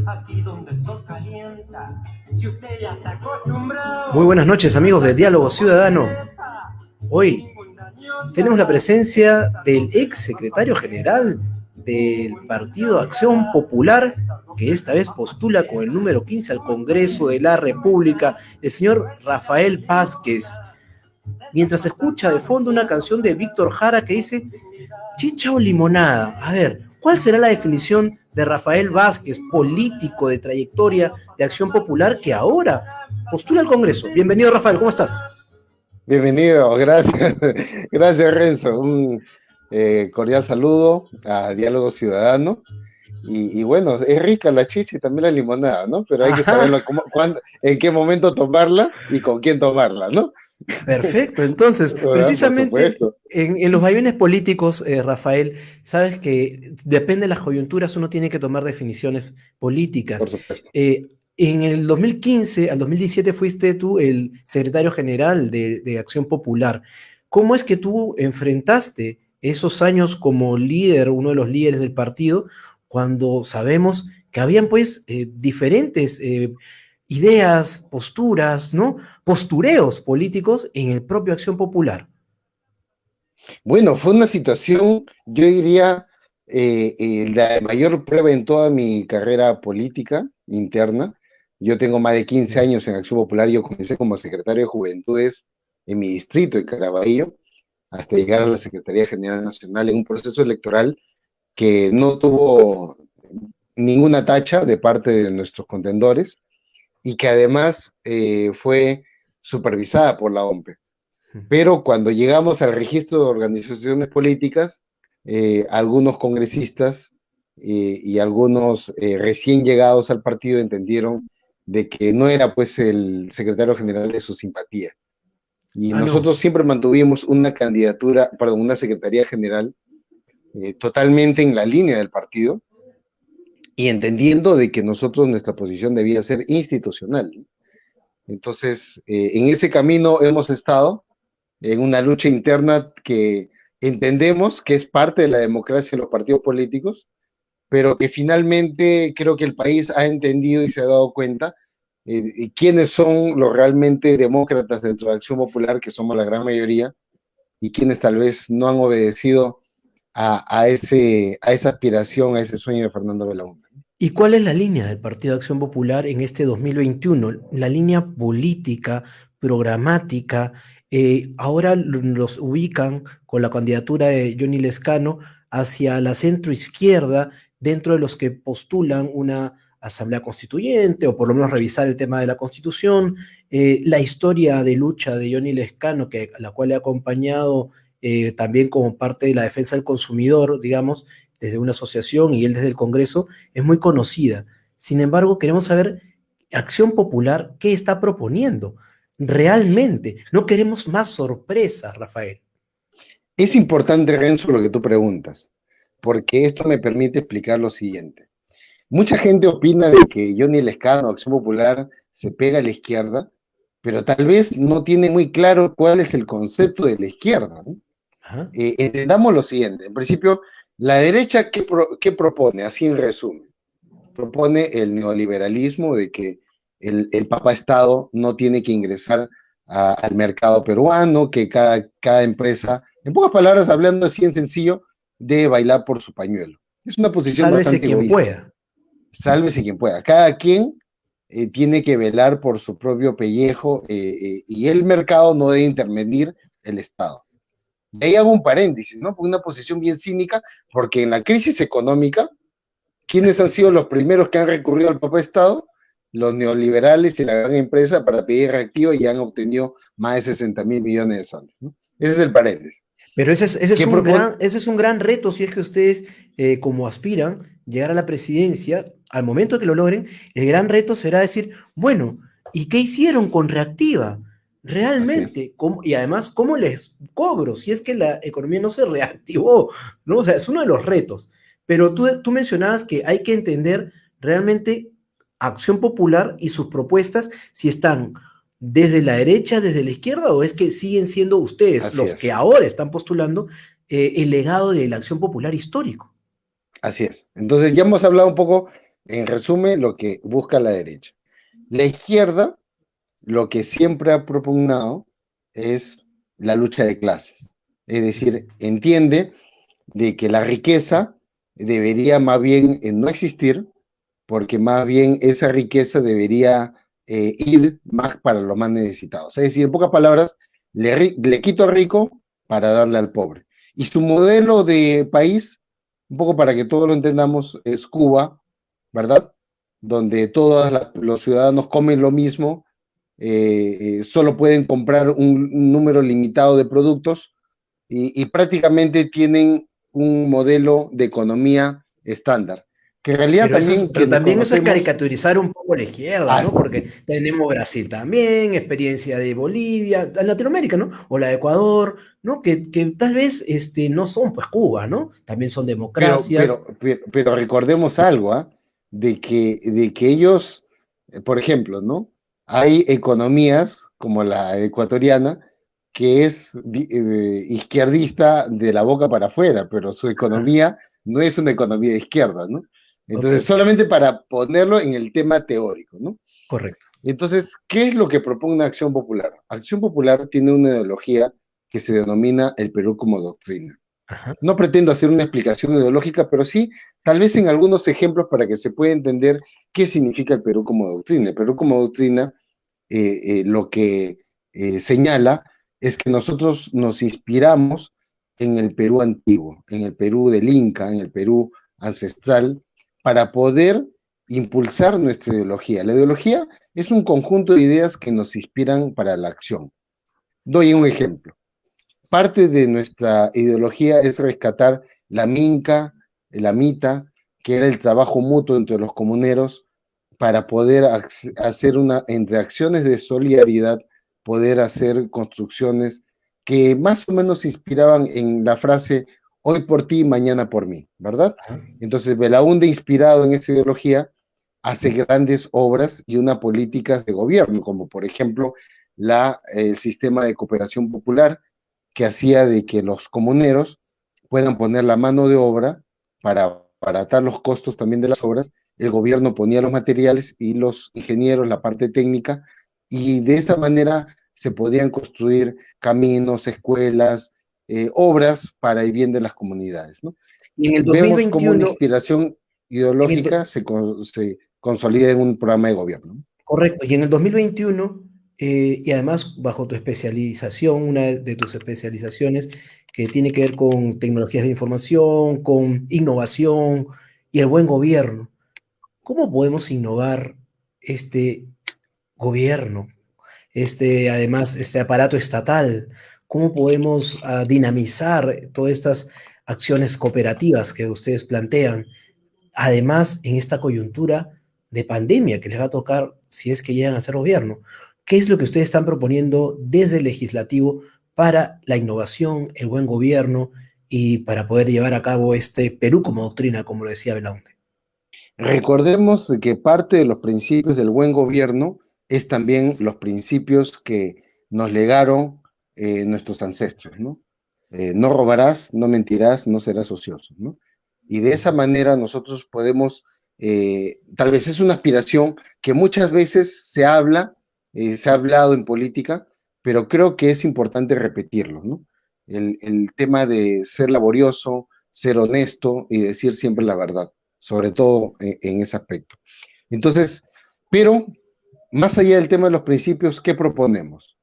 Aquí donde el sol calienta, si usted ya está acostumbrado. Muy buenas noches, amigos de Diálogo Ciudadano. Hoy tenemos la presencia del ex secretario general del Partido Acción Popular, que esta vez postula con el número 15 al Congreso de la República, el señor Rafael Vázquez. Mientras escucha de fondo una canción de Víctor Jara que dice chicha o limonada. A ver, ¿cuál será la definición de Rafael Vázquez, político de trayectoria de Acción Popular, que ahora postula al Congreso? Bienvenido, Rafael, ¿cómo estás? Bienvenido, gracias, gracias Renzo. Un cordial saludo a Diálogo Ciudadano. Y bueno, es rica la chicha y también la limonada, ¿no? Pero hay que saberlo cuándo, en qué momento tomarla y con quién tomarla, ¿no? Perfecto, entonces, precisamente en los vaivenes políticos, Rafael, sabes que depende de las coyunturas, uno tiene que tomar definiciones políticas. Por supuesto. En el 2015 al 2017 fuiste tú el secretario general de Acción Popular. ¿Cómo es que tú enfrentaste esos años como líder, uno de los líderes del partido, cuando sabemos que habían pues diferentes ideas, posturas, ¿no? Postureos políticos en el propio Acción Popular? Bueno, fue una situación, yo diría, la mayor prueba en toda mi carrera política interna. Yo tengo más de 15 años en Acción Popular. Yo comencé como secretario de Juventudes en mi distrito, en Caraballo, hasta llegar a la Secretaría General Nacional en un proceso electoral que no tuvo ninguna tacha de parte de nuestros contendores y que además fue supervisada por la OMPE. Pero cuando llegamos al registro de organizaciones políticas, algunos congresistas y algunos recién llegados al partido entendieron de que no era pues el secretario general de su simpatía. Y nosotros siempre mantuvimos una candidatura, perdón, una secretaría general totalmente en la línea del partido y entendiendo de que nosotros nuestra posición debía ser institucional. Entonces, en ese camino hemos estado en una lucha interna que entendemos que es parte de la democracia de los partidos políticos, pero que finalmente creo que el país ha entendido y se ha dado cuenta quiénes son los realmente demócratas dentro de Acción Popular, que somos la gran mayoría, y quienes tal vez no han obedecido a esa aspiración, a ese sueño de Fernando Belaúnde. ¿Y cuál es la línea del Partido de Acción Popular en este 2021? La línea política, programática. Ahora los ubican con la candidatura de Johnny Lescano hacia la centroizquierda, dentro de los que postulan una asamblea constituyente, o por lo menos revisar el tema de la Constitución. La historia de lucha de Johnny Lescano, la cual le ha acompañado también como parte de la defensa del consumidor, digamos, desde una asociación y él desde el Congreso, es muy conocida. Sin embargo, queremos saber, Acción Popular, ¿qué está proponiendo? Realmente, no queremos más sorpresas, Rafael. Es importante, Renzo, lo que tú preguntas, porque esto me permite explicar lo siguiente. Mucha gente opina de que Johnny Lescano, Acción Popular, se pega a la izquierda, pero tal vez no tiene muy claro cuál es el concepto de la izquierda, ¿no? Entendamos lo siguiente. En principio, la derecha, ¿qué propone? Así en resumen. Propone el neoliberalismo de que el Papa Estado no tiene que ingresar al mercado peruano, que cada empresa, en pocas palabras, hablando así en sencillo, debe bailar por su pañuelo. Es una posición Sálvese bastante quien egoísta. pueda. Sálvese quien pueda. Cada quien tiene que velar por su propio pellejo y el mercado no debe intervenir el Estado. De ahí hago un paréntesis, ¿no? Una posición bien cínica, porque en la crisis económica, ¿quiénes han sido los primeros que han recurrido al Papa Estado? Los neoliberales y la gran empresa para pedir reactivo y han obtenido más de 60.000 millones de soles, ¿no? Ese es el paréntesis. Pero ese es un gran reto si es que ustedes, como aspiran, llegar a la presidencia. Al momento que lo logren, el gran reto será decir, bueno, ¿y qué hicieron con Reactiva? Realmente, y además, ¿cómo les cobro si es que la economía no se reactivó? ¿No? O sea, es uno de los retos. Pero tú mencionabas que hay que entender realmente Acción Popular y sus propuestas, si están desde la derecha, desde la izquierda, o es que siguen siendo ustedes los que ahora están postulando el legado de la Acción Popular histórico. Así es. Entonces ya hemos hablado un poco En resumen, lo que busca la derecha. La izquierda, lo que siempre ha propugnado es la lucha de clases. Es decir, entiende de que la riqueza debería más bien no existir, porque más bien esa riqueza debería ir más para los más necesitados. Es decir, en pocas palabras, le quito al rico para darle al pobre. Y su modelo de país, un poco para que todos lo entendamos, es Cuba, ¿verdad? Donde todos los ciudadanos comen lo mismo, solo pueden comprar un número limitado de productos y prácticamente tienen un modelo de economía estándar, que en realidad también Pero quienes también eso es conocemos, caricaturizar un poco la izquierda, ¿no? as- Porque tenemos Brasil también, experiencia de Bolivia, en Latinoamérica, ¿no? O la de Ecuador, ¿no? Que tal vez no son pues Cuba, ¿no? También son democracias. pero recordemos algo, ¿ah? De que ellos, por ejemplo, ¿no? Hay economías como la ecuatoriana que es izquierdista de la boca para afuera, pero su Ajá, economía no es una economía de izquierda, ¿no? ok, Entonces, solamente para ponerlo en el tema teórico, ¿no? correcto. Entonces, ¿qué es lo que propone Acción Popular? Acción Popular tiene una ideología que se denomina el Perú como doctrina. Ajá. No pretendo hacer una explicación ideológica, pero sí, tal vez en algunos ejemplos para que se pueda entender qué significa el Perú como doctrina. El Perú como doctrina lo que señala es que nosotros nos inspiramos en el Perú antiguo, en el Perú del Inca, en el Perú ancestral, para poder impulsar nuestra ideología. La ideología es un conjunto de ideas que nos inspiran para la acción. Doy un ejemplo. Parte de nuestra ideología es rescatar la minca, la mita, que era el trabajo mutuo entre los comuneros para poder hacer entre acciones de solidaridad, poder hacer construcciones que más o menos se inspiraban en la frase hoy por ti, mañana por mí, ¿verdad? Ajá. Entonces, Belaúnde, inspirado en esa ideología, hace grandes obras y unas políticas de gobierno, como por ejemplo el sistema de cooperación popular, que hacía de que los comuneros puedan poner la mano de obra para abaratar los costos también de las obras. El gobierno ponía los materiales y los ingenieros, la parte técnica, y de esa manera se podían construir caminos, escuelas, obras para el bien de las comunidades, ¿no? Y en el Vemos cómo una 2021, inspiración en el, ideológica se consolida en un programa de gobierno, ¿no? correcto, y en el 2021, y además bajo tu especialización, una de tus especializaciones que tiene que ver con tecnologías de información, con innovación y el buen gobierno, ¿cómo podemos innovar este gobierno, además, este aparato estatal? ¿Cómo podemos dinamizar todas estas acciones cooperativas que ustedes plantean? Además, en esta coyuntura de pandemia que les va a tocar si es que llegan a ser gobierno. ¿Qué es lo que ustedes están proponiendo desde el legislativo para la innovación, el buen gobierno y para poder llevar a cabo este Perú como doctrina, como lo decía Belaunde? Recordemos de que parte de los principios del buen gobierno es también los principios que nos legaron nuestros ancestros, ¿no? No robarás, no mentirás, no serás ocioso, ¿no? Y de esa manera nosotros podemos, tal vez es una aspiración que muchas veces se ha hablado en política, pero creo que es importante repetirlo, ¿no? El tema de ser laborioso, ser honesto y decir siempre la verdad, sobre todo en ese aspecto. Entonces, pero más allá del tema de los principios, ¿qué proponemos?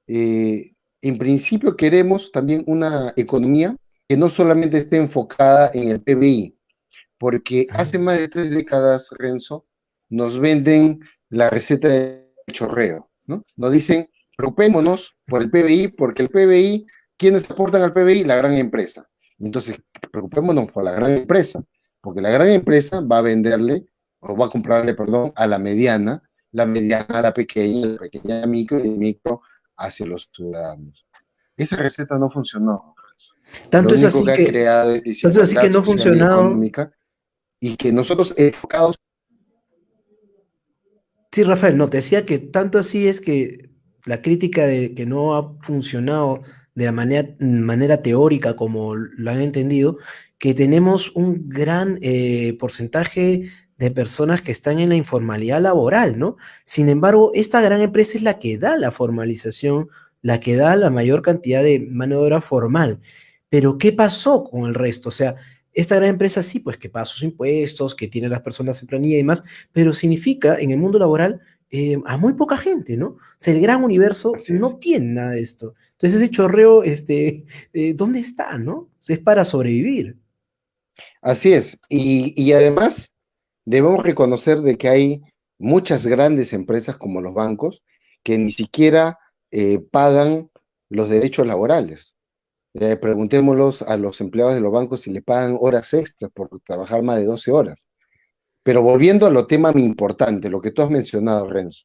En principio queremos también una economía que no solamente esté enfocada en el PBI, porque Ah, hace más de 3 décadas, Renzo, nos venden la receta del chorreo, ¿no? Nos dicen, preocupémonos por el PBI, porque el PBI, ¿quiénes aportan al PBI? La gran empresa. Entonces, preocupémonos por la gran empresa, porque la gran empresa va a venderle, o va a comprarle, perdón, a la mediana a la pequeña micro y el micro hacia los ciudadanos. Esa receta no funcionó. Lo tanto es único así que ha que, creado es tanto es así que desigualdad no ha social y funcionado. económica y que nosotros enfocados, Sí, Rafael, no, te decía que tanto así es que la crítica de que no ha funcionado de la manera teórica como lo han entendido, que tenemos un gran porcentaje de personas que están en la informalidad laboral, ¿no? Sin embargo, esta gran empresa es la que da la formalización, la que da la mayor cantidad de mano de obra formal. Pero ¿qué pasó con el resto? O sea, esta gran empresa sí, pues que paga sus impuestos, que tiene las personas en planilla y demás, pero significa en el mundo laboral a muy poca gente, ¿no? O sea, el gran universo Así es. no tiene nada de esto. Entonces ese chorreo, ¿dónde está, no? O sea, es para sobrevivir. Así es. Y además debemos reconocer de que hay muchas grandes empresas como los bancos que ni siquiera pagan los derechos laborales. Preguntémoslos a los empleados de los bancos si le pagan horas extras por trabajar más de 12 horas. Pero volviendo a lo tema muy importante, lo que tú has mencionado, Renzo,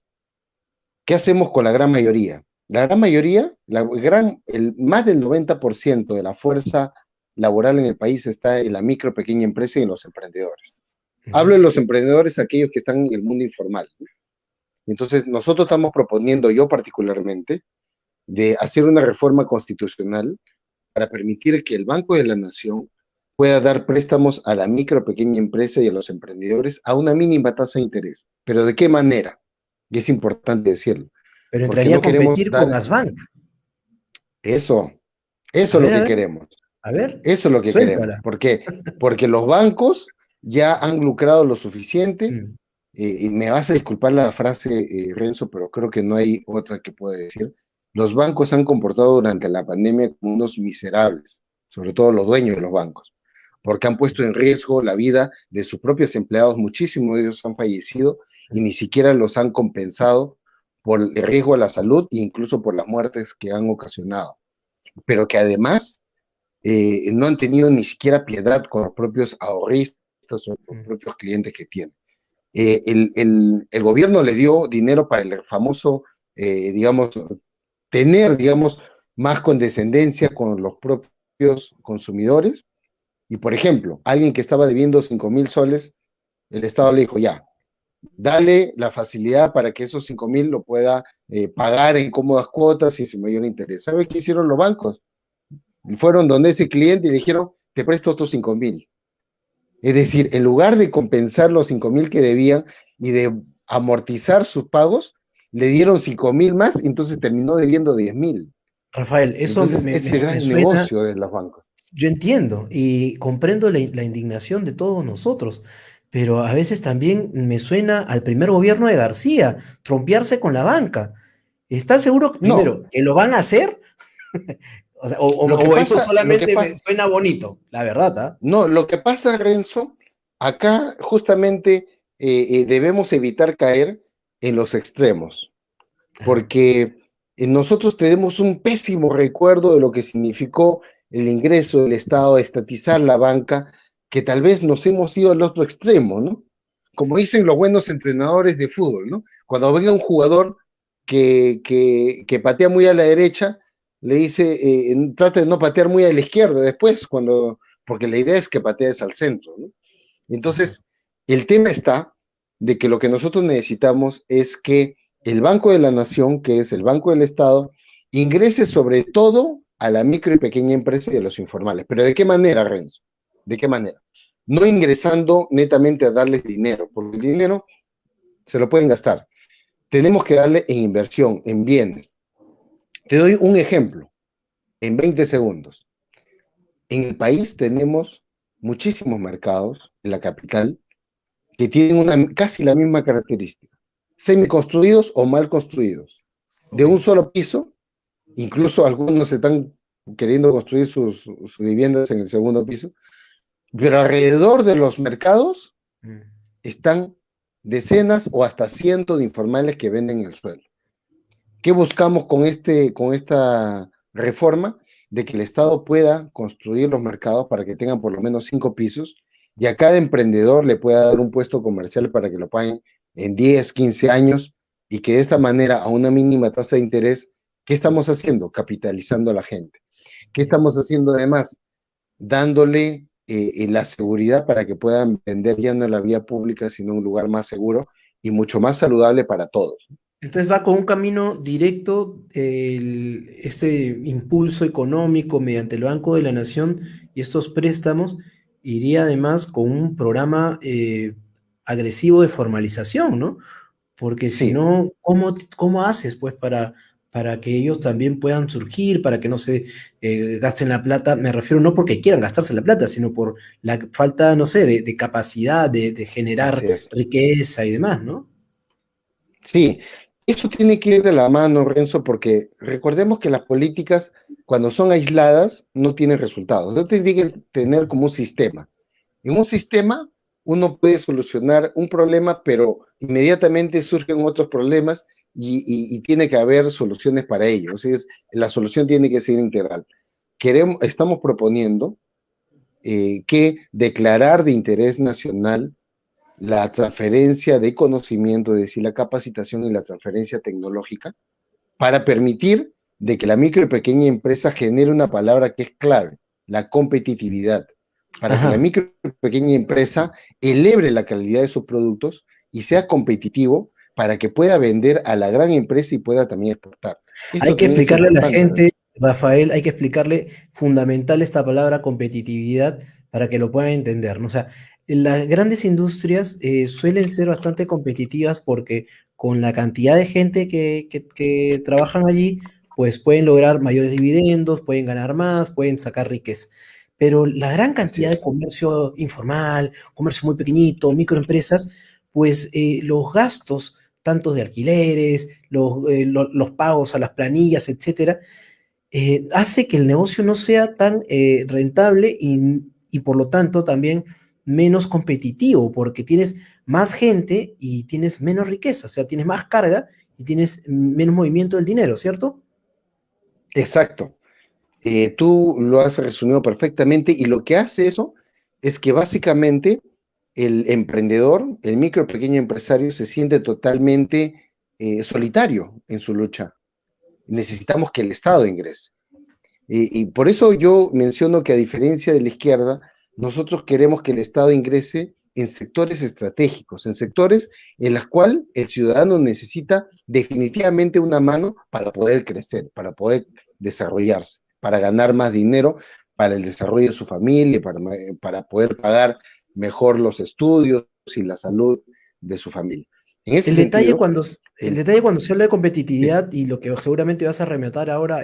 ¿qué hacemos con la gran mayoría? La gran mayoría, más del 90% de la fuerza laboral en el país está en la micro, pequeña empresa y en los emprendedores. Hablo de los emprendedores, aquellos que están en el mundo informal. Entonces, nosotros estamos proponiendo, yo particularmente, de hacer una reforma constitucional para permitir que el Banco de la Nación pueda dar préstamos a la micro, pequeña empresa y a los emprendedores a una mínima tasa de interés. ¿Pero de qué manera? Y es importante decirlo, Pero porque entraría no a queremos competir con dar Asbank. eso. Eso A es lo ver, a que ver, queremos. a ver, Eso es lo que queremos. suéltala. ¿Por qué? Porque los bancos ya han lucrado lo suficiente. Mm. Y me vas a disculpar la frase, Renzo, pero creo que no hay otra que pueda decir. Los bancos se han comportado durante la pandemia como unos miserables, sobre todo los dueños de los bancos, porque han puesto en riesgo la vida de sus propios empleados. Muchísimos de ellos han fallecido y ni siquiera los han compensado por el riesgo a la salud e incluso por las muertes que han ocasionado. Pero que además no han tenido ni siquiera piedad con los propios ahorristas o los Mm. propios clientes que tienen. El gobierno le dio dinero para el famoso, digamos, tener, digamos, más condescendencia con los propios consumidores. Y, por ejemplo, alguien que estaba debiendo 5.000 soles, el Estado le dijo, ya, dale la facilidad para que esos 5.000 lo pueda pagar en cómodas cuotas y sin mayor interés. ¿Sabe qué hicieron los bancos? Fueron donde ese cliente y le dijeron, te presto otros 5.000. Es decir, en lugar de compensar los 5.000 que debían y de amortizar sus pagos, le dieron 5.000 más y entonces terminó debiendo 10.000. Rafael, eso Entonces, ese me gran suena, negocio de los bancos. yo entiendo y comprendo la indignación de todos nosotros, pero a veces también me suena al primer gobierno de García, trompearse con la banca. ¿Estás seguro, No, primero, que lo van a hacer? O sea, o eso lo que solamente me pasa, suena bonito, la verdad, ¿ah? no, lo que pasa, Renzo, acá justamente debemos evitar caer en los extremos, Ajá. porque nosotros tenemos un pésimo recuerdo de lo que significó el ingreso del Estado a estatizar la banca, que tal vez nos hemos ido al otro extremo, ¿no? Como dicen los buenos entrenadores de fútbol, ¿no? Cuando venga un jugador que patea muy a la derecha, le dice, trata de no patear muy a la izquierda después, porque la idea es que patees al centro, ¿no? Ajá. Entonces, el tema está de que lo que nosotros necesitamos es que el Banco de la Nación, que es el Banco del Estado, ingrese sobre todo a la micro y pequeña empresa y a los informales. ¿Pero de qué manera, Renzo? ¿De qué manera? No ingresando netamente a darles dinero, porque el dinero se lo pueden gastar. Tenemos que darle en inversión, en bienes. Te doy un ejemplo, en 20 segundos. En el país tenemos muchísimos mercados, en la capital, que tienen casi la misma característica. Semiconstruidos o mal construidos. De Ok. un solo piso, incluso algunos están queriendo construir sus viviendas en el segundo piso, pero alrededor de los mercados Mm. están decenas o hasta cientos de informales que venden el suelo. ¿Qué buscamos con esta reforma? De que el Estado pueda construir los mercados para que tengan por lo menos 5 pisos y a cada emprendedor le pueda dar un puesto comercial para que lo paguen en 10, 15 años y que de esta manera, a una mínima tasa de interés, ¿qué estamos haciendo? Capitalizando a la gente. ¿Qué estamos haciendo además? Dándole la seguridad para que puedan vender ya no en la vía pública, sino en un lugar más seguro y mucho más saludable para todos. Entonces va con un camino directo, este impulso económico mediante el Banco de la Nación y estos préstamos, iría además con un programa agresivo de formalización, ¿no? Porque si Sí, no, ¿cómo haces pues para que ellos también puedan surgir, para que no se gasten la plata? Me refiero no porque quieran gastarse la plata, sino por la falta, no sé, de capacidad de generar así es. riqueza y demás, ¿no? Sí, eso tiene que ir de la mano, Renzo, porque recordemos que las políticas, cuando son aisladas, no tienen resultados. Eso tiene que tener como un sistema. En un sistema, uno puede solucionar un problema, pero inmediatamente surgen otros problemas y tiene que haber soluciones para ello. O sea, la solución tiene que ser integral. Estamos proponiendo que declarar de interés nacional la transferencia de conocimiento, es decir, la capacitación y la transferencia tecnológica, para permitir de que la micro y pequeña empresa genere una palabra que es clave, la competitividad, para que la Ajá. micro y pequeña empresa eleve la calidad de sus productos y sea competitivo para que pueda vender a la gran empresa y pueda también exportar. Hay Esto que también es explicarle a la importante, gente, Renzo. Rafael, hay que explicarle fundamental esta palabra competitividad para que lo puedan entender, ¿no? O sea, las grandes industrias suelen ser bastante competitivas porque con la cantidad de gente que trabajan allí, pues pueden lograr mayores dividendos, pueden ganar más, pueden sacar riqueza. Pero la gran Así cantidad de es. comercio informal, comercio muy pequeñito, microempresas, pues los gastos tanto de alquileres, los pagos a las planillas, etcétera, hace que el negocio no sea tan rentable y por lo tanto también menos competitivo, porque tienes más gente y tienes menos riqueza, o sea, tienes más carga y tienes menos movimiento del dinero, ¿cierto? Exacto. Tú lo has resumido perfectamente y lo que hace eso es que básicamente el emprendedor, el micro pequeño empresario se siente totalmente solitario en su lucha. Necesitamos que el Estado ingrese. Y por eso yo menciono que a diferencia de la izquierda, nosotros queremos que el Estado ingrese en sectores estratégicos, en sectores en los cuales el ciudadano necesita definitivamente una mano para poder crecer, para poder desarrollarse, para ganar más dinero, para el desarrollo de su familia, para poder pagar mejor los estudios y la salud de su familia. En ese El detalle sentido, cuando, el el, detalle cuando se habla de sí, competitividad y lo que seguramente vas a rematar ahora,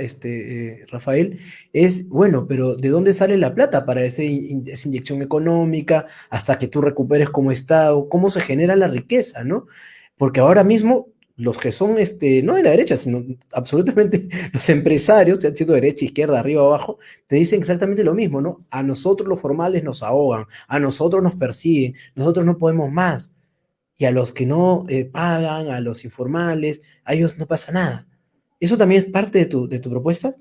Rafael, es, bueno, pero ¿de dónde sale la plata para esa inyección económica hasta que tú recuperes como Estado? ¿Cómo se genera la riqueza, no? Porque ahora mismo los que son, no de la derecha, sino absolutamente los empresarios, ya siendo derecha, izquierda, arriba, abajo, te dicen exactamente lo mismo, ¿no? A nosotros los formales nos ahogan, a nosotros nos persiguen, nosotros no podemos más y a los que no pagan, a los informales, a ellos no pasa nada. ¿Eso también es parte de tu propuesta?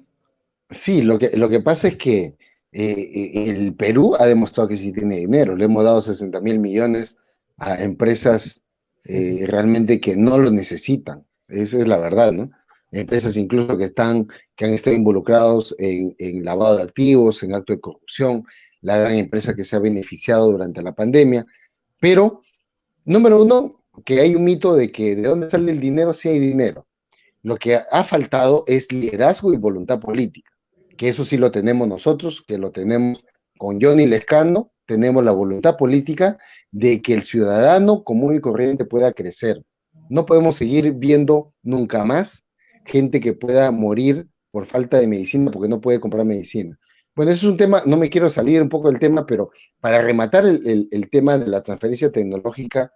sí, lo que pasa es que el Perú ha demostrado que sí tiene dinero. Le hemos dado 60.000 millones a empresas realmente que no lo necesitan. Esa es la verdad, ¿no? Empresas incluso que han estado involucrados en lavado de activos, en actos de corrupción, la gran empresa que se ha beneficiado durante la pandemia. Pero, número uno, que hay un mito de que de dónde sale el dinero, sí hay dinero. Lo que ha faltado es liderazgo y voluntad política, que eso sí lo tenemos nosotros, que lo tenemos con Johnny Lescano, tenemos la voluntad política de que el ciudadano común y corriente pueda crecer. No podemos seguir viendo nunca más gente que pueda morir por falta de medicina porque no puede comprar medicina. Bueno, ese es un tema, no me quiero salir un poco del tema, pero para rematar el tema de la transferencia tecnológica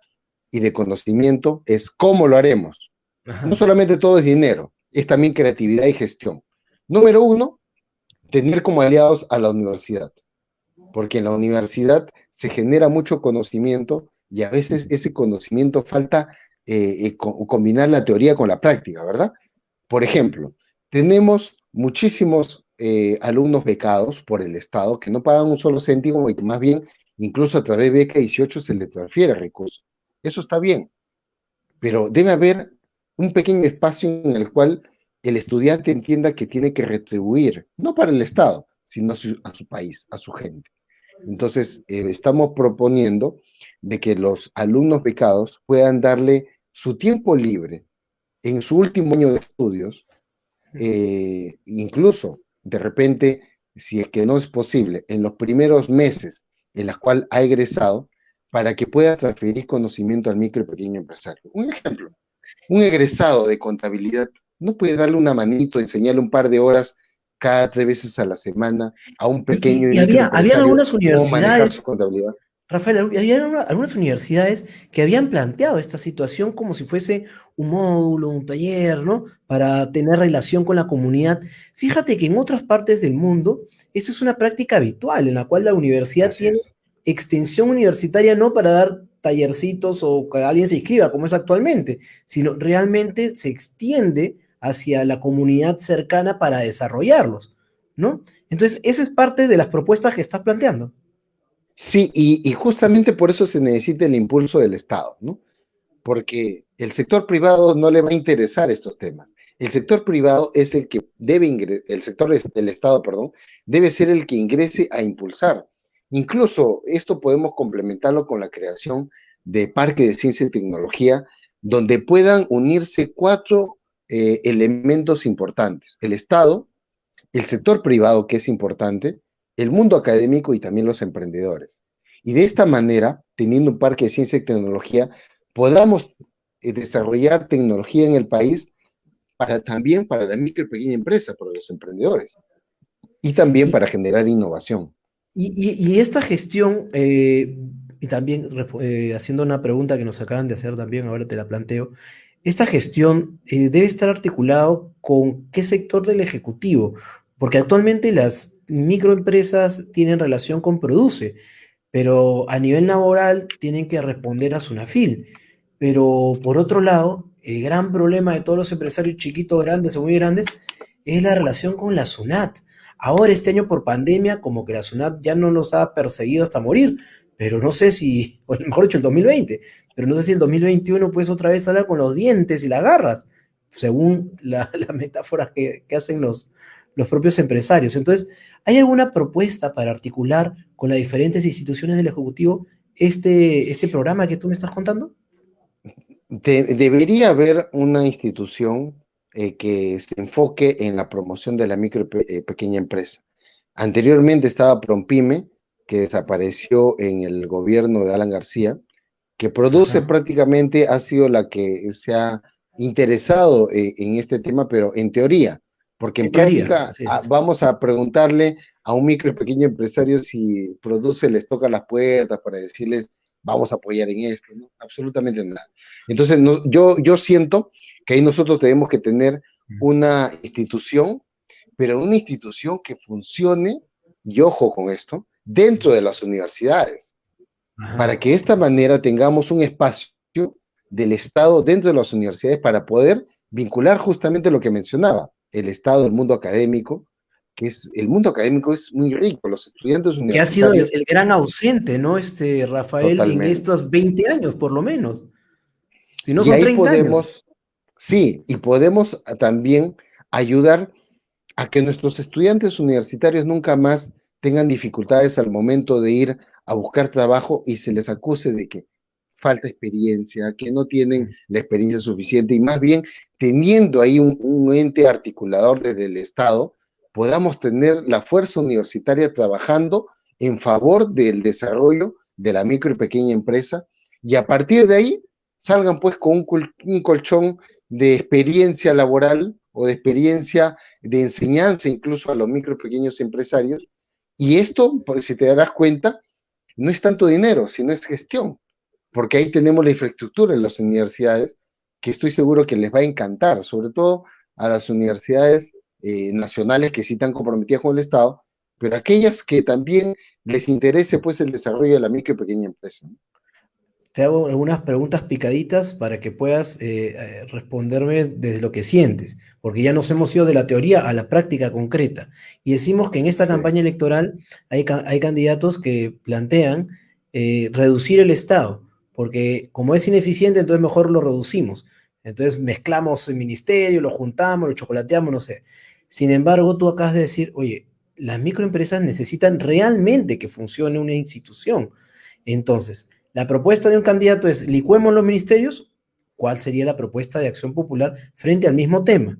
y de conocimiento es cómo lo haremos. No Ajá. solamente todo es dinero, es también creatividad y gestión. Número uno, tener como aliados a la universidad, porque en la universidad se genera mucho conocimiento y a veces ese conocimiento falta combinar la teoría con la práctica, ¿verdad? Por ejemplo, tenemos muchísimos alumnos becados por el Estado que no pagan un solo céntimo y que más bien incluso a través de beca 18 se les transfiere recursos. Eso está bien, pero debe haber un pequeño espacio en el cual el estudiante entienda que tiene que retribuir, no para el Estado, sino a su país, a su gente. Entonces, estamos proponiendo de que los alumnos becados puedan darle su tiempo libre en su último año de estudios, incluso de repente, si es que no es posible, en los primeros meses en los cuales ha egresado, para que pueda transferir conocimiento al micro y pequeño empresario. Un ejemplo, un egresado de contabilidad no puede darle una manito, enseñarle un par de horas cada 3 veces a la semana a un pequeño y Habían microempresario algunas cómo manejar su universidades, contabilidad. Rafael, había algunas universidades que habían planteado esta situación como si fuese un módulo, un taller, ¿no? Para tener relación con la comunidad. Fíjate que en otras partes del mundo, eso es una práctica habitual, en la cual la universidad Así tiene es. extensión universitaria no para dar tallercitos o que alguien se inscriba, como es actualmente, sino realmente se extiende hacia la comunidad cercana para desarrollarlos, ¿no? Entonces, esa es parte de las propuestas que estás planteando. Sí, y justamente por eso se necesita el impulso del Estado, ¿no? Porque el sector privado no le va a interesar estos temas. El sector privado es el que debe ingresar, el sector del Estado, perdón, debe ser el que ingrese a impulsar. Incluso esto podemos complementarlo con la creación de parques de ciencia y tecnología, donde puedan unirse cuatro elementos importantes. El Estado, el sector privado, que es importante, el mundo académico y también los emprendedores. Y de esta manera, teniendo un parque de ciencia y tecnología, podamos desarrollar tecnología en el país también para la micro y pequeña empresa, para los emprendedores, y también Y, para generar innovación. y esta gestión, y también haciendo una pregunta que nos acaban de hacer también, ahora te la planteo, esta gestión debe estar articulado con qué sector del Ejecutivo, porque actualmente las microempresas tienen relación con Produce, pero a nivel laboral tienen que responder a SUNAFIL. Pero por otro lado, el gran problema de todos los empresarios chiquitos, grandes o muy grandes, es la relación con la SUNAT. Ahora, este año por pandemia, como que la SUNAT ya no nos ha perseguido hasta morir, pero no sé si, o mejor dicho, el 2020, pero no sé si el 2021 pues otra vez hablar con los dientes y las garras, según la metáfora que hacen los propios empresarios. Entonces, ¿hay alguna propuesta para articular con las diferentes instituciones del Ejecutivo este programa que tú me estás contando? Debería haber una institución que se enfoque en la promoción de la micro y pequeña empresa. Anteriormente estaba Prompime, que desapareció en el gobierno de Alan García, que produce Ajá. prácticamente, ha sido la que se ha interesado en este tema, pero en teoría, porque en En teoría, práctica así es. vamos a preguntarle a un micro y pequeño empresario si produce, les toca las puertas para decirles, vamos a apoyar en esto, ¿no? Absolutamente nada. Entonces, yo siento que ahí nosotros tenemos que tener una institución, pero una institución que funcione, y ojo con esto, dentro de las universidades para Ajá. que de esta manera tengamos un espacio del Estado dentro de las universidades para poder vincular justamente lo que mencionaba, el Estado, el mundo académico, que es, el mundo académico es muy rico, los estudiantes Que ha sido universitarios el gran ausente, ¿no? Rafael, en totalmente. estos 20 años, por lo menos. Si no Y son ahí 30 años. podemos, sí, y podemos también ayudar a que nuestros estudiantes universitarios nunca más tengan dificultades al momento de ir a buscar trabajo y se les acuse de que falta experiencia, que no tienen la experiencia suficiente y más bien teniendo ahí un ente articulador desde el Estado, podamos tener la fuerza universitaria trabajando en favor del desarrollo de la micro y pequeña empresa y a partir de ahí salgan pues con un colchón de experiencia laboral o de experiencia de enseñanza incluso a los micro y pequeños empresarios. Y esto, si te darás cuenta, no es tanto dinero, sino es gestión, porque ahí tenemos la infraestructura en las universidades que estoy seguro que les va a encantar, sobre todo a las universidades nacionales que sí están comprometidas con el Estado, pero aquellas que también les interese pues el desarrollo de la micro y pequeña empresa. Te hago algunas preguntas picaditas para que puedas responderme desde lo que sientes, porque ya nos hemos ido de la teoría a la práctica concreta. Y decimos que en esta Sí, campaña electoral hay candidatos que plantean reducir el Estado, porque como es ineficiente, entonces mejor lo reducimos. Entonces mezclamos el ministerio, lo juntamos, lo chocolateamos, no sé. Sin embargo, tú acabas de decir, oye, las microempresas necesitan realmente que funcione una institución. Entonces, la propuesta de un candidato es licuemos los ministerios. ¿Cuál sería la propuesta de Acción Popular frente al mismo tema?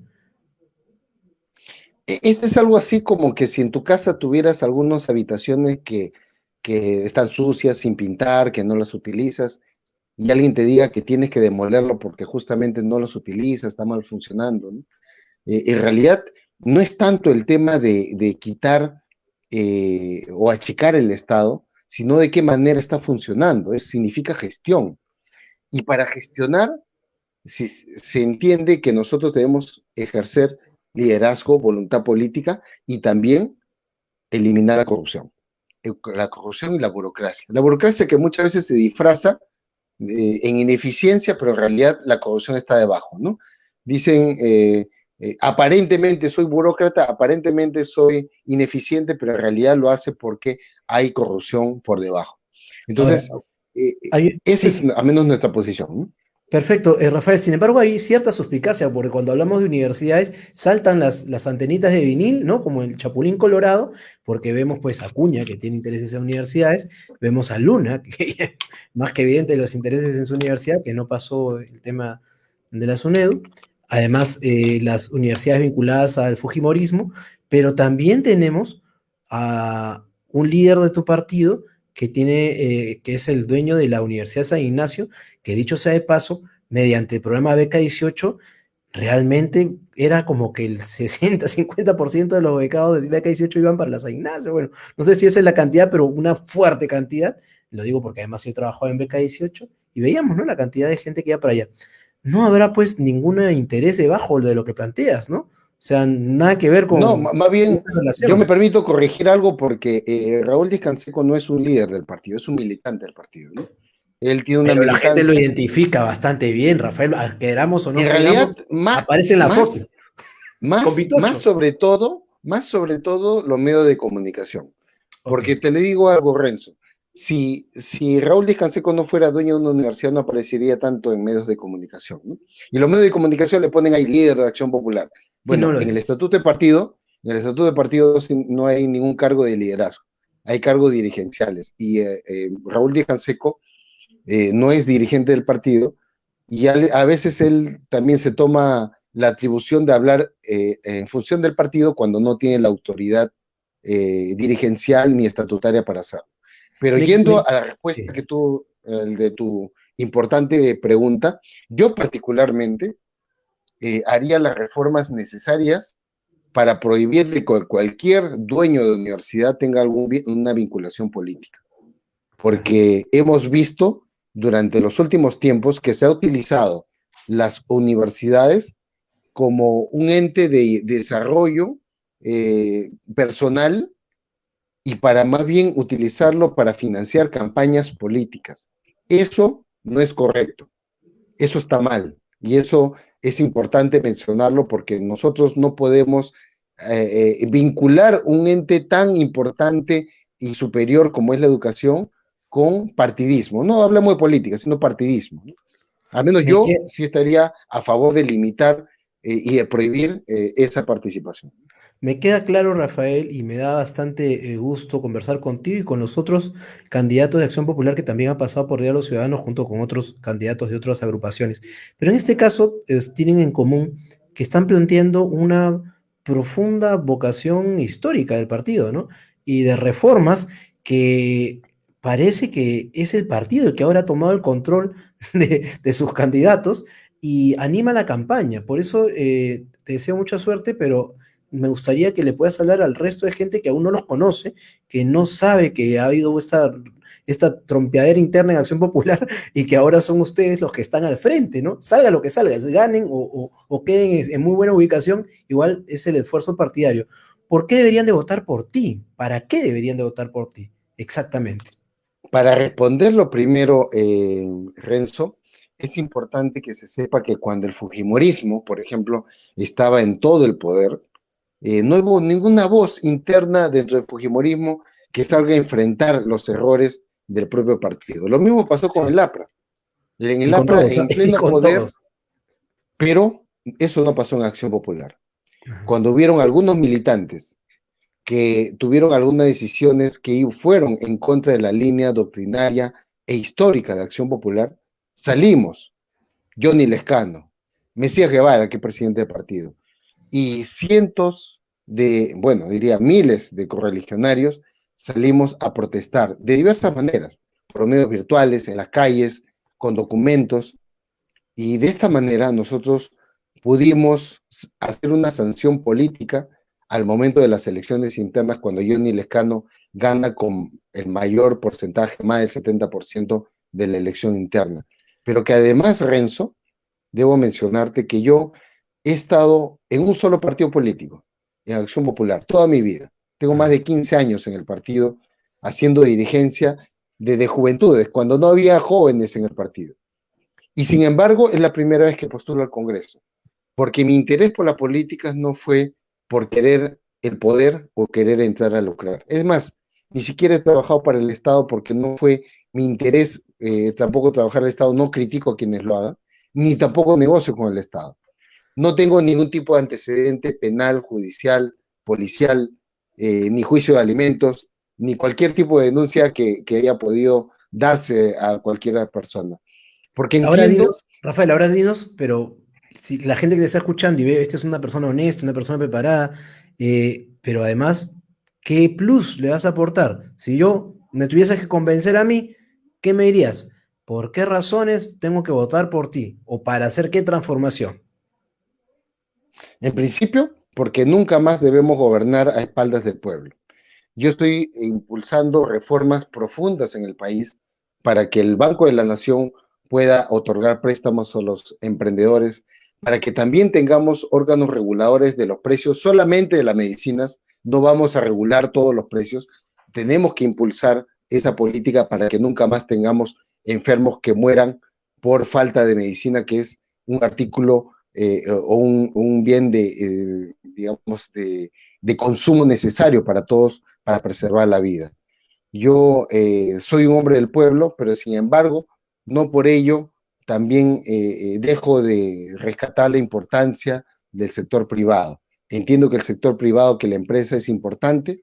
este es algo así como que si en tu casa tuvieras algunas habitaciones que que están sucias, sin pintar, que no las utilizas, y alguien te diga que tienes que demolerlo porque justamente no los utilizas, está mal funcionando, ¿no? En realidad, no es tanto el tema de quitar o achicar el Estado, sino de qué manera está funcionando, significa gestión. Y para gestionar, se entiende que nosotros debemos ejercer liderazgo, voluntad política y también eliminar la corrupción y la burocracia. La burocracia que muchas veces se disfraza en ineficiencia, pero en realidad la corrupción está debajo, ¿no? Dicen, aparentemente soy burócrata, aparentemente soy ineficiente, pero en realidad lo hace porque hay corrupción por debajo. Ahora, Entonces, esa es sí, al menos nuestra posición, ¿no? perfecto, Rafael. Sin embargo, hay cierta suspicacia, porque cuando hablamos de universidades saltan las antenitas de vinil, ¿no? Como el Chapulín Colorado, porque vemos pues a Acuña, que tiene intereses en universidades, vemos a Luna, que más que evidente los intereses en su universidad, que no pasó el tema de la SUNEDU. Además, las universidades vinculadas al Fujimorismo, pero también tenemos a un líder de tu partido que es el dueño de la Universidad de San Ignacio, que dicho sea de paso, mediante el programa Beca 18, realmente era como que el 60-50% de los becados de Beca 18 iban para la San Ignacio. Bueno, no sé si esa es la cantidad, pero una fuerte cantidad. Lo digo porque además yo trabajaba en Beca 18 y veíamos, ¿no? La cantidad de gente que iba para allá. No habrá pues ningún interés debajo de lo que planteas, ¿no? O sea, nada que ver No, con más bien, esa yo me relación. permito corregir algo porque Raúl Discanseco no es un líder del partido, es un militante del partido, ¿no? Él tiene una Pero la gente lo militancia. identifica bastante bien, Rafael, queramos o no En realidad, queramos, aparece en la foto, con Vitocho. más sobre todo los medios de comunicación. Ok. Porque te le digo algo, Renzo, si Raúl Discanseco no fuera dueño de una universidad, no aparecería tanto en medios de comunicación, ¿no? Y los medios de comunicación le ponen ahí líder de Acción Popular. Y no Bueno, lo en el es. estatuto de partido, no hay ningún cargo de liderazgo, hay cargos dirigenciales. Y Raúl Discanseco no es dirigente del partido, y a veces él también se toma la atribución de hablar en función del partido cuando no tiene la autoridad dirigencial ni estatutaria para hacerlo. Pero yendo a la Sí. respuesta de tu importante pregunta, yo particularmente haría las reformas necesarias para prohibir que cualquier dueño de universidad tenga una vinculación política, Claro. porque hemos visto durante los últimos tiempos que se ha utilizado las universidades como un ente de desarrollo personal y para más bien utilizarlo para financiar campañas políticas. Eso no es correcto, eso está mal y eso es importante mencionarlo porque nosotros no podemos vincular un ente tan importante y superior como es la educación con partidismo. No hablamos de política, sino partidismo, ¿no? Al menos Me yo queda, sí estaría a favor de limitar y de prohibir esa participación. Me queda claro, Rafael, y me da bastante gusto conversar contigo y con los otros candidatos de Acción Popular que también han pasado por Diálogo Ciudadano junto con otros candidatos de otras agrupaciones. Pero en este caso tienen en común que están planteando una profunda vocación histórica del partido, ¿no? Y de reformas que parece que es el partido el que ahora ha tomado el control de sus candidatos y anima la campaña. Por eso te deseo mucha suerte, pero me gustaría que le puedas hablar al resto de gente que aún no los conoce, que no sabe que ha habido esta trompeadera interna en Acción Popular y que ahora son ustedes los que están al frente, ¿no? Salga lo que salga, ganen o queden en muy buena ubicación, igual es el esfuerzo partidario. ¿Por qué deberían de votar por ti? ¿Para qué deberían de votar por ti? Exactamente. Para responderlo primero, Renzo, es importante que se sepa que cuando el Fujimorismo, por ejemplo, estaba en todo el poder, no hubo ninguna voz interna dentro del Fujimorismo que salga a enfrentar los errores del propio partido. Lo mismo pasó con Sí. el APRA. En Y el con APRA, todos, ¿ah? en Y pleno con poder, todos. pero eso no pasó en Acción Popular. Ajá. Cuando hubieron algunos militantes que tuvieron algunas decisiones que fueron en contra de la línea doctrinaria e histórica de Acción Popular, salimos, Johnny Lescano, Mesías Guevara, que es presidente del partido, y cientos de, bueno, diría miles de correligionarios salimos a protestar de diversas maneras, por medios virtuales, en las calles, con documentos, y de esta manera nosotros pudimos hacer una sanción política al momento de las elecciones internas, cuando Johnny Lescano gana con el mayor porcentaje, más del 70% de la elección interna. Pero que además, Renzo, debo mencionarte que yo he estado en un solo partido político, en Acción Popular, toda mi vida. Tengo más de 15 años en el partido, haciendo dirigencia desde juventudes, cuando no había jóvenes en el partido. Y sin embargo, es la primera vez que postulo al Congreso, porque mi interés por la política no fue por querer el poder o querer entrar a lucrar. Es más, ni siquiera he trabajado para el Estado porque no fue mi interés tampoco trabajar al Estado, no critico a quienes lo hagan, ni tampoco negocio con el Estado. No tengo ningún tipo de antecedente penal, judicial, policial, ni juicio de alimentos, ni cualquier tipo de denuncia que haya podido darse a cualquier persona. Porque Ahora entiendo. dinos, Rafael, ahora dinos, pero si la gente que te está escuchando y ve, esta es una persona honesta, una persona preparada, pero además, ¿qué plus le vas a aportar? Si yo me tuvieses que convencer a mí, ¿qué me dirías? ¿Por qué razones tengo que votar por ti? ¿O para hacer qué transformación? En principio, porque nunca más debemos gobernar a espaldas del pueblo. Yo estoy impulsando reformas profundas en el país para que el Banco de la Nación pueda otorgar préstamos a los emprendedores, para que también tengamos órganos reguladores de los precios solamente de las medicinas. No vamos a regular todos los precios. Tenemos que impulsar esa política para que nunca más tengamos enfermos que mueran por falta de medicina, que es un artículo o un bien digamos, de consumo necesario para todos para preservar la vida. Yo soy un hombre del pueblo, pero sin embargo, no por ello también dejo de rescatar la importancia del sector privado. Entiendo que el sector privado, que la empresa es importante,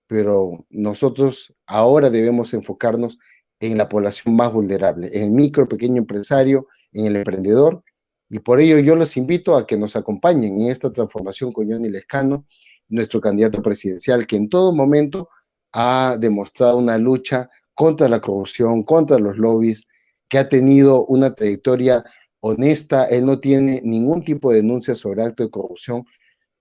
pero nosotros ahora debemos enfocarnos en la población más vulnerable, en el micro, pequeño empresario, en el emprendedor, y por ello yo los invito a que nos acompañen en esta transformación con Johnny Lescano, nuestro candidato presidencial, que en todo momento ha demostrado una lucha contra la corrupción, contra los lobbies, que ha tenido una trayectoria honesta. Él no tiene ningún tipo de denuncia sobre acto de corrupción,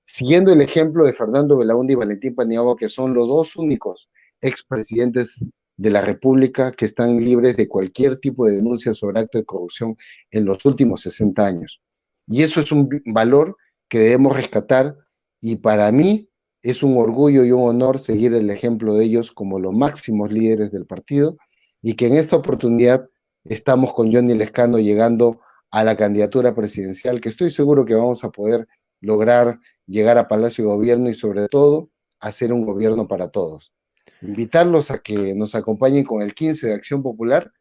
siguiendo el ejemplo de Fernando Belaúnde y Valentín Paniagua, que son los dos únicos expresidentes de la República que están libres de cualquier tipo de denuncia sobre acto de corrupción en los últimos 60 años. Y eso es un valor que debemos rescatar, y para mí es un orgullo y un honor seguir el ejemplo de ellos como los máximos líderes del partido, y que en esta oportunidad estamos con Johnny Lescano llegando a la candidatura presidencial, que estoy seguro que vamos a poder lograr llegar a Palacio de Gobierno y sobre todo hacer un gobierno para todos. Invitarlos a que nos acompañen con el 15 de Acción Popular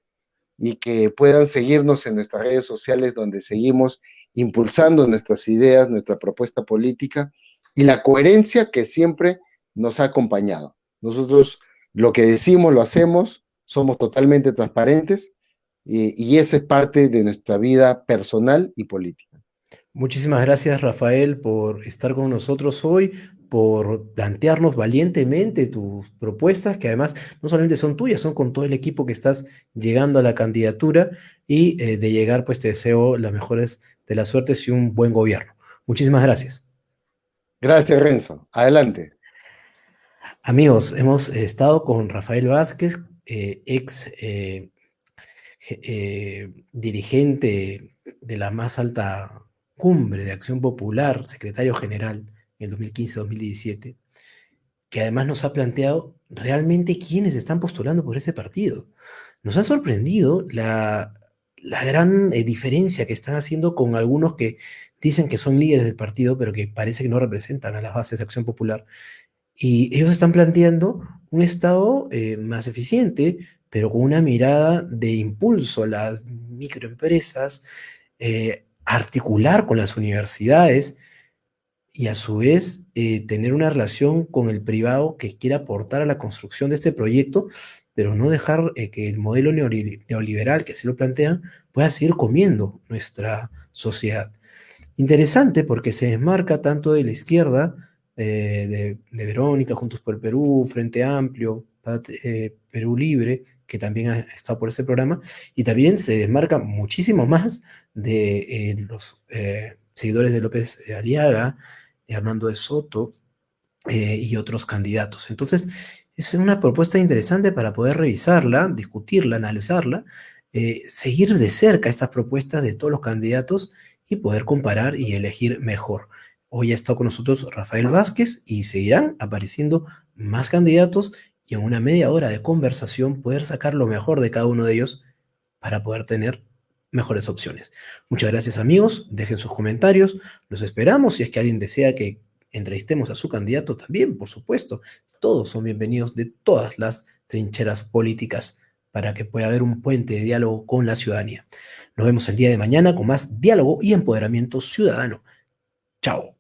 y que puedan seguirnos en nuestras redes sociales, donde seguimos impulsando nuestras ideas, nuestra propuesta política y la coherencia que siempre nos ha acompañado. Nosotros lo que decimos lo hacemos, somos totalmente transparentes, y eso es parte de nuestra vida personal y política. Muchísimas gracias, Rafael, por estar con nosotros hoy, por plantearnos valientemente tus propuestas, que además no solamente son tuyas, son con todo el equipo que estás llegando a la candidatura, y de llegar, pues te deseo las mejores de las suertes y un buen gobierno. Muchísimas gracias. Gracias, Renzo. Adelante. Amigos, hemos estado con Rafael Vázquez, ex dirigente de la más alta cumbre de Acción Popular, secretario general en el 2015-2017, que además nos ha planteado realmente quiénes están postulando por ese partido. Nos ha sorprendido la gran diferencia que están haciendo con algunos que dicen que son líderes del partido, pero que parece que no representan a las bases de Acción Popular. Y ellos están planteando un Estado más eficiente, pero con una mirada de impulso a las microempresas, articular con las universidades y a su vez tener una relación con el privado que quiera aportar a la construcción de este proyecto, pero no dejar que el modelo neoliberal que se lo plantean pueda seguir comiendo nuestra sociedad. Interesante porque se desmarca tanto de la izquierda, de Verónica, Juntos por el Perú, Frente Amplio, Perú Libre, que también ha estado por ese programa, y también se desmarca muchísimo más de los seguidores de López Aliaga, Hernando de Soto, y otros candidatos. Entonces, es una propuesta interesante para poder revisarla, discutirla, analizarla, seguir de cerca estas propuestas de todos los candidatos y poder comparar y elegir mejor. Hoy ha estado con nosotros Rafael Vázquez y seguirán apareciendo más candidatos y en una media hora de conversación poder sacar lo mejor de cada uno de ellos para poder tener mejores opciones. Muchas gracias amigos, dejen sus comentarios, los esperamos si es que alguien desea que entrevistemos a su candidato también, por supuesto. Todos son bienvenidos de todas las trincheras políticas para que pueda haber un puente de diálogo con la ciudadanía. Nos vemos el día de mañana con más diálogo y empoderamiento ciudadano. Chao.